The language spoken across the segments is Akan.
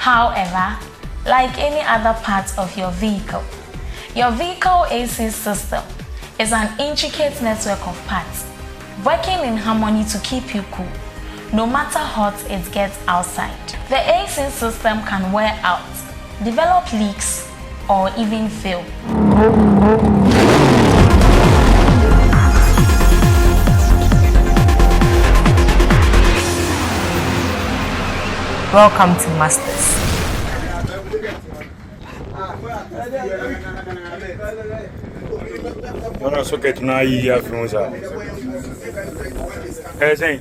However, like any other part of your vehicle AC system is an intricate network of parts working in harmony to keep you cool, no matter how hot it gets outside. The AC system can wear out, develop leaks, or even fail. Welcome to Masters. When I soak it now, you have from us. Hey, say,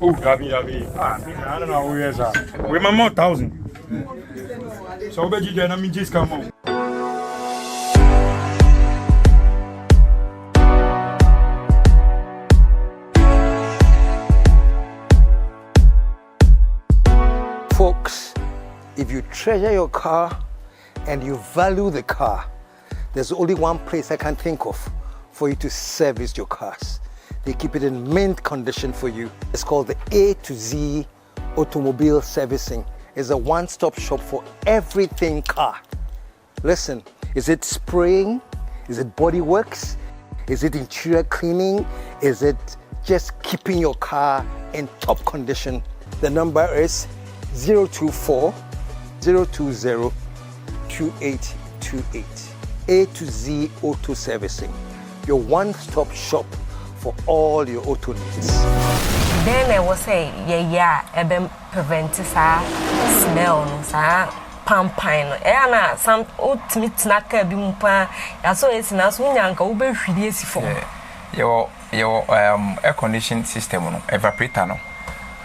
oh, Gabi, I don't know who is that. We're my 1,000. So, bet you then, I mean, just come on. Folks, if you treasure your car and you value the car, there's only one place I can think of for you to service your cars. They keep it in mint condition for you. It's called the A to Z Automobile Servicing. It's a one-stop shop for everything car. Listen, is it spraying? Is it body works? Is it interior cleaning? Is it just keeping your car in top condition? The number is 024 020 2828. A to Z Auto Servicing, your one-stop shop for all your auto needs. Then I was say, yeah, prevent smell, pampine. Some ultimate snacker bimpa. I saw it's not so young, over 3 days for your air conditioning system, evaporator. No,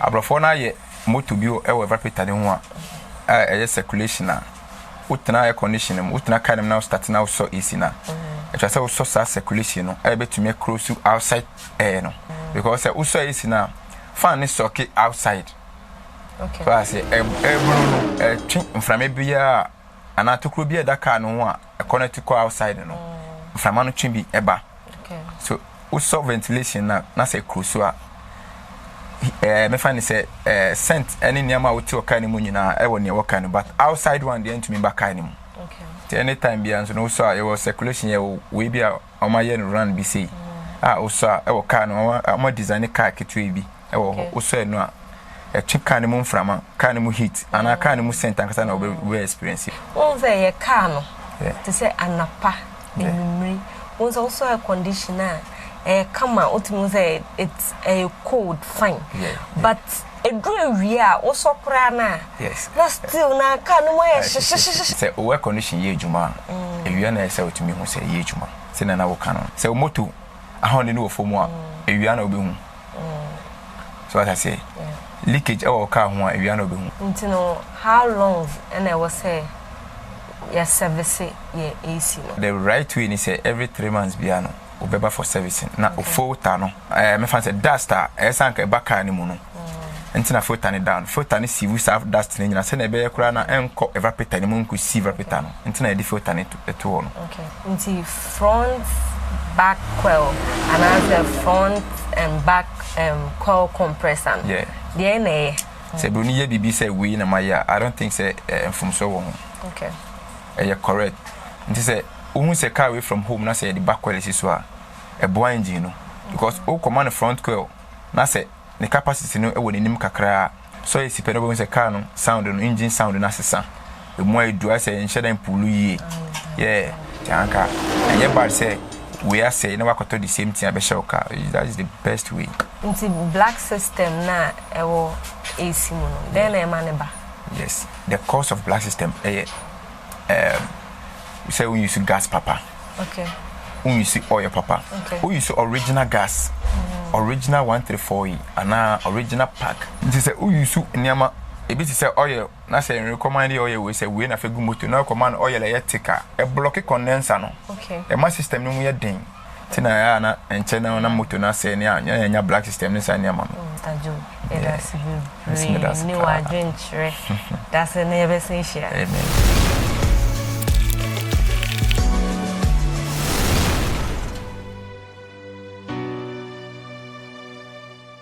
Abrafona ye motobio evaporator in one circulation. Utna air conditioning, utna kind of now starting out so easy now. It was also circulation, able to make close to outside air, no, because also easy now. Fan is socket outside. Okay. So I say, from a beer, and I took be that car no one, a connect to go outside, no, from an chimney eba. Okay. So also ventilation now, not say cruise. Me find say scent any nyama wo ti oka ni mu nyina e wo ne woka ni but outside one dey ntumi baka ni mu. Okay. Anytime be and so so your circulation ye we be o ma ye run be say also e wo car no o design car ketu bi e wo also no a check car ni mu mframa car ni mu heat and car ni mu scent ankasa na we experience. Won say ye car no to say anapa enumri won also a conditioner come out to say it's a cold fine. Yeah. But a drew area also prana. Yes. That's still na can say work condition ye juma. If you are say to me who say ye juma. Say na wo canon. Say moto a honey no for more. If you are no be. So what I say leakage our car ho if you are no be. Know how long and I was say yes service ye AC. The right way is say every 3 months biano. Obeba for servicing na filter no me fan say duster sanka baka ni mu no entina filter ni down filter ni si we serve dust ni nyina se na be yakura na enko evaporator ni mu nku si evaporator no entina e filter ni to no. Okay, into front back coil and as the front and back coil compressor. Yeah, the na say bruni ye bibi say we na maya I don't think say from so one. Okay, correct nti say who say car away from home na say the back coil is so a boy engine no because o command front coil na say the capacity no e woni nim kakra so e sipe no be say car no sound no engine sound na sesa e mo e do say en sheda pulu yi yeah janka and bad say we are say na wakoto the same thing abesha car that is the best way. Into black system na e wo AC mo no then e ma ne ba. Yes, the cost of black system we say we use gas papa. Okay. We use oil papa. Okay. We use original gas. Original 134E and original pack. This say we use nyama e bi say oil na say recommend the oil we say we na fegu motor na command oil e tika e block condenser no. Okay. E ma system no ye den. Tina ya na enche na motor na say nya black system ni say nyama no. Tajo. That's new agent. That's a never say share. Amen.